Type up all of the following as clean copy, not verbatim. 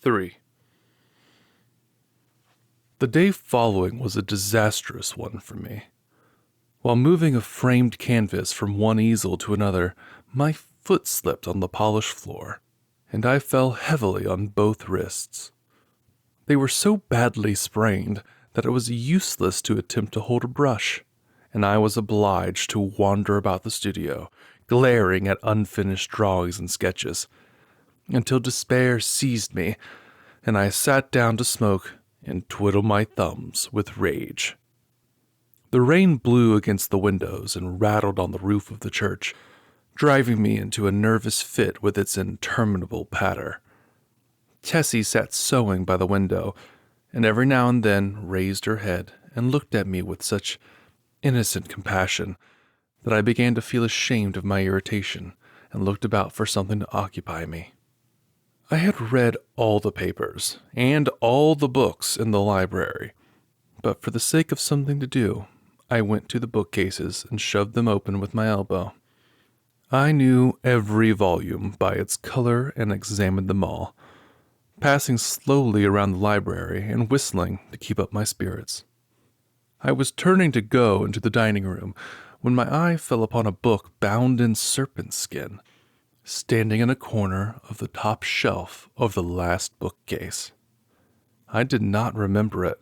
3. The day following was a disastrous one for me. While moving a framed canvas from one easel to another, my foot slipped on the polished floor, and I fell heavily on both wrists. They were so badly sprained that it was useless to attempt to hold a brush, and I was obliged to wander about the studio, glaring at unfinished drawings and sketches, until despair seized me, and I sat down to smoke and twiddle my thumbs with rage. The rain blew against the windows and rattled on the roof of the church, driving me into a nervous fit with its interminable patter. Tessie sat sewing by the window, and every now and then raised her head and looked at me with such innocent compassion that I began to feel ashamed of my irritation and looked about for something to occupy me. I had read all the papers and all the books in the library, but for the sake of something to do, I went to the bookcases and shoved them open with my elbow. I knew every volume by its color and examined them all, passing slowly around the library and whistling to keep up my spirits. I was turning to go into the dining room when my eye fell upon a book bound in serpent skin, standing in a corner of the top shelf of the last bookcase. I did not remember it,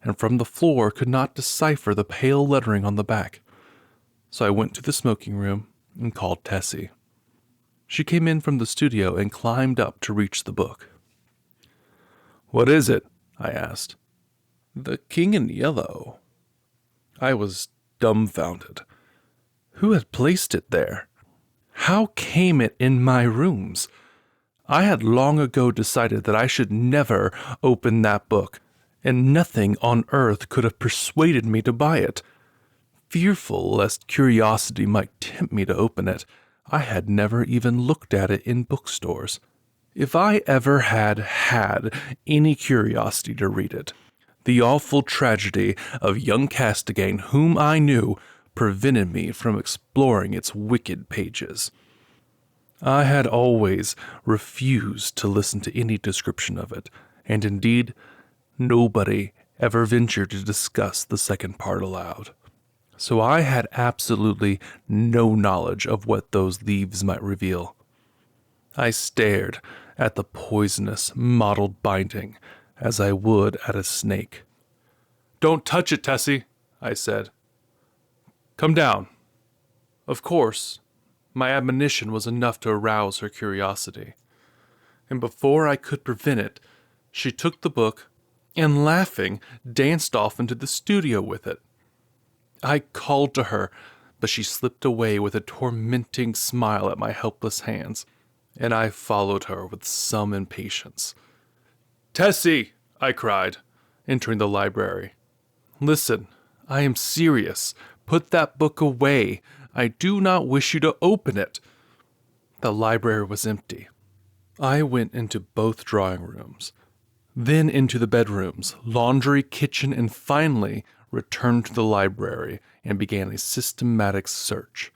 and from the floor could not decipher the pale lettering on the back, so I went to the smoking room and called Tessie. She came in from the studio and climbed up to reach the book. "What is it?" I asked. "The King in Yellow." I was dumbfounded. Who had placed it there? How came it in my rooms? I had long ago decided that I should never open that book, and nothing on earth could have persuaded me to buy it. Fearful lest curiosity might tempt me to open it, I had never even looked at it in bookstores. If I ever had any curiosity to read it, the awful tragedy of young Castigain, whom I knew, prevented me from exploring its wicked pages. I had always refused to listen to any description of it, and indeed, nobody ever ventured to discuss the second part aloud. So I had absolutely no knowledge of what those leaves might reveal. I stared at the poisonous, mottled binding as I would at a snake. "Don't touch it, Tessie," I said. "Come down." Of course, my admonition was enough to arouse her curiosity, and before I could prevent it, she took the book and, laughing, danced off into the studio with it. I called to her, but she slipped away with a tormenting smile at my helpless hands, and I followed her with some impatience. "Tessie!" I cried, entering the library. "Listen, I am serious. Put that book away. I do not wish you to open it." The library was empty. I went into both drawing rooms, then into the bedrooms, laundry, kitchen, and finally returned to the library and began a systematic search.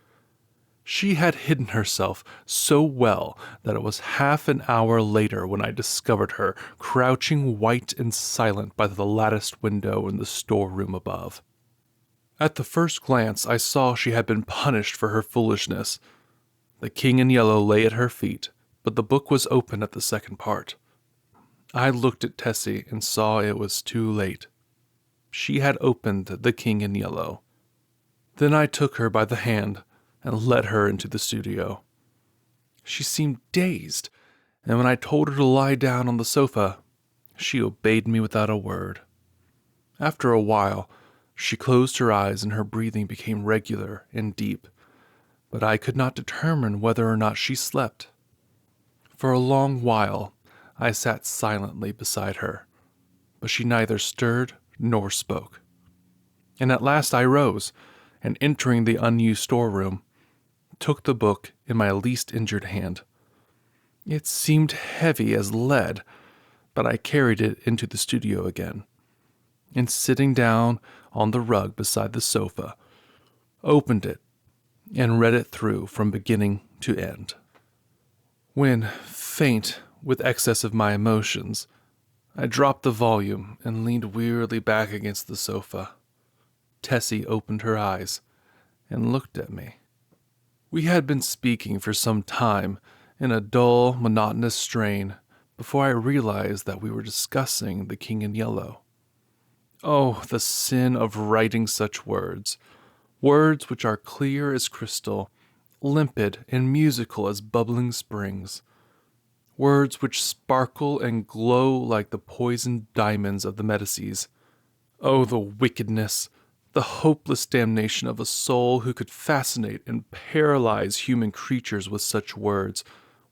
She had hidden herself so well that it was half an hour later when I discovered her crouching white and silent by the latticed window in the storeroom above. At the first glance, I saw she had been punished for her foolishness. The King in Yellow lay at her feet, but the book was open at the second part. I looked at Tessie and saw it was too late. She had opened The King in Yellow. Then I took her by the hand and led her into the studio. She seemed dazed, and when I told her to lie down on the sofa, she obeyed me without a word. After a while, she closed her eyes and her breathing became regular and deep, but I could not determine whether or not she slept. For a long while, I sat silently beside her, but she neither stirred nor spoke. And at last I rose, and entering the unused storeroom, took the book in my least injured hand. It seemed heavy as lead, but I carried it into the studio again, and sitting down on the rug beside the sofa, opened it and read it through from beginning to end. When, faint with excess of my emotions, I dropped the volume and leaned wearily back against the sofa. Tessie opened her eyes and looked at me. We had been speaking for some time in a dull, monotonous strain before I realized that we were discussing The King in Yellow. Oh, the sin of writing such words, words which are clear as crystal, limpid and musical as bubbling springs, words which sparkle and glow like the poisoned diamonds of the Medicis. Oh, the wickedness, the hopeless damnation of a soul who could fascinate and paralyze human creatures with such words,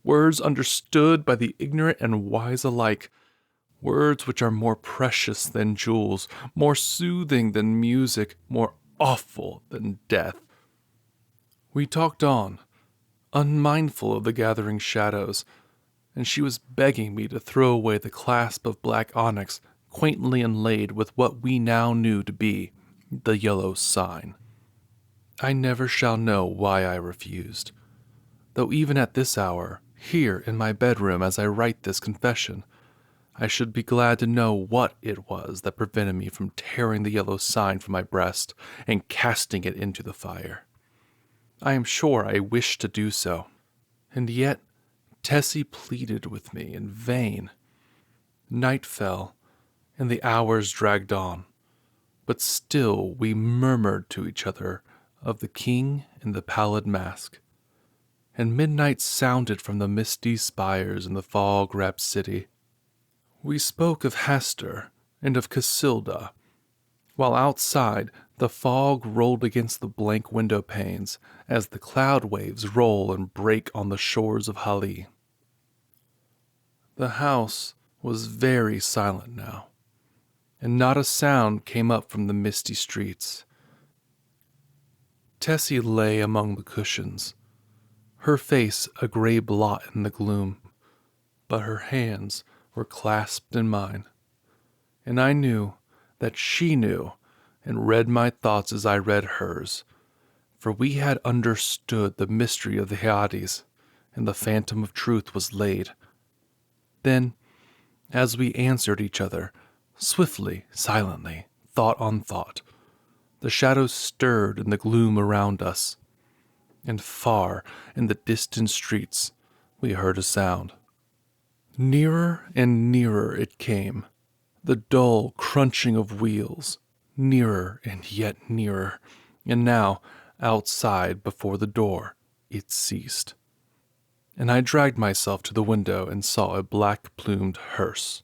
words understood by the ignorant and wise alike, words which are more precious than jewels, more soothing than music, more awful than death. We talked on, unmindful of the gathering shadows, and she was begging me to throw away the clasp of black onyx quaintly inlaid with what we now knew to be the yellow sign. I never shall know why I refused, though even at this hour, here in my bedroom as I write this confession, I should be glad to know what it was that prevented me from tearing the yellow sign from my breast and casting it into the fire. I am sure I wished to do so, and yet Tessie pleaded with me in vain. Night fell, and the hours dragged on, but still we murmured to each other of the king in the pallid mask, and midnight sounded from the misty spires in the fog-wrapped city. We spoke of Hastur and of Casilda, while outside the fog rolled against the blank window panes as the cloud waves roll and break on the shores of Hali. The house was very silent now, and not a sound came up from the misty streets. Tessie lay among the cushions, her face a gray blot in the gloom, but her hands were clasped in mine, and I knew that she knew and read my thoughts as I read hers, for we had understood the mystery of the Hyades, and the phantom of truth was laid. Then, as we answered each other, swiftly, silently, thought on thought, the shadows stirred in the gloom around us, and far in the distant streets we heard a sound. Nearer and nearer it came, the dull crunching of wheels, nearer and yet nearer, and now, outside before the door, it ceased. And I dragged myself to the window and saw a black-plumed hearse.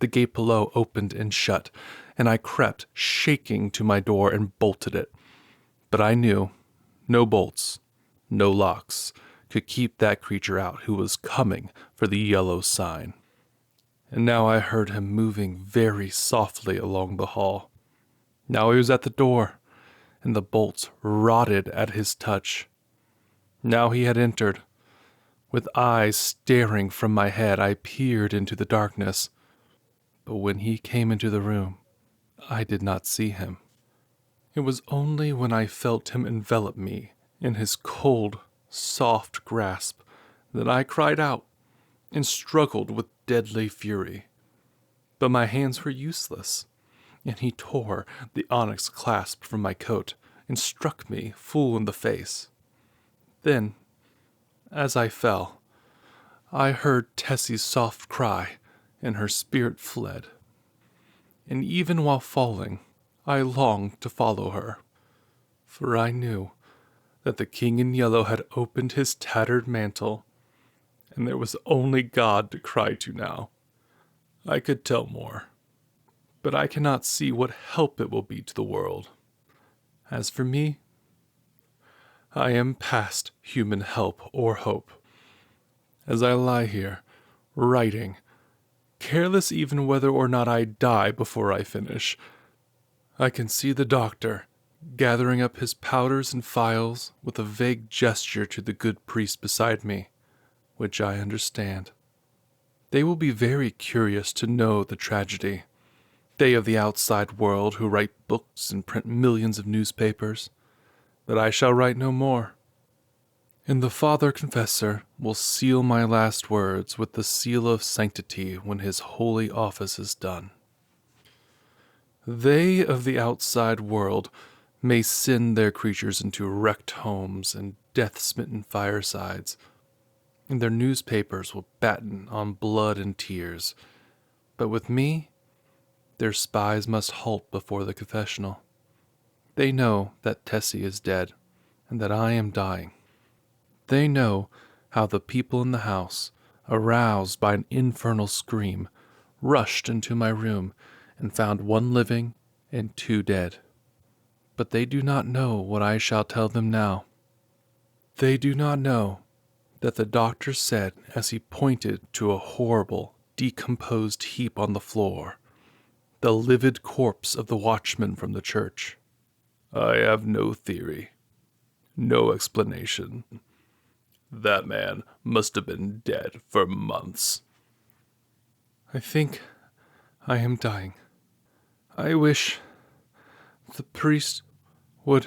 The gate below opened and shut, and I crept, shaking, to my door and bolted it. But I knew no bolts, no locks, could keep that creature out who was coming for the yellow sign. And now I heard him moving very softly along the hall. Now he was at the door, and the bolts rotted at his touch. Now he had entered. With eyes staring from my head, I peered into the darkness. But when he came into the room, I did not see him. It was only when I felt him envelop me in his cold, soft grasp that I cried out and struggled with deadly fury. But my hands were useless, and he tore the onyx clasp from my coat and struck me full in the face. Then, as I fell, I heard Tessie's soft cry, and her spirit fled. And even while falling, I longed to follow her, for I knew that the King in Yellow had opened his tattered mantle, and there was only God to cry to now. I could tell more, but I cannot see what help it will be to the world. As for me, I am past human help or hope. As I lie here, writing, careless even whether or not I die before I finish, I can see the doctor gathering up his powders and phials with a vague gesture to the good priest beside me, which I understand. They will be very curious to know the tragedy, they of the outside world who write books and print millions of newspapers, but I shall write no more. And the Father Confessor will seal my last words with the seal of sanctity when his holy office is done. They of the outside world may send their creatures into wrecked homes and death-smitten firesides, and their newspapers will batten on blood and tears. But with me, their spies must halt before the confessional. They know that Tessie is dead, and that I am dying. They know how the people in the house, aroused by an infernal scream, rushed into my room and found one living and two dead. But they do not know what I shall tell them now. They do not know that the doctor said as he pointed to a horrible, decomposed heap on the floor, the livid corpse of the watchman from the church. I have no theory, no explanation. That man must have been dead for months. I think I am dying. I wish the priest would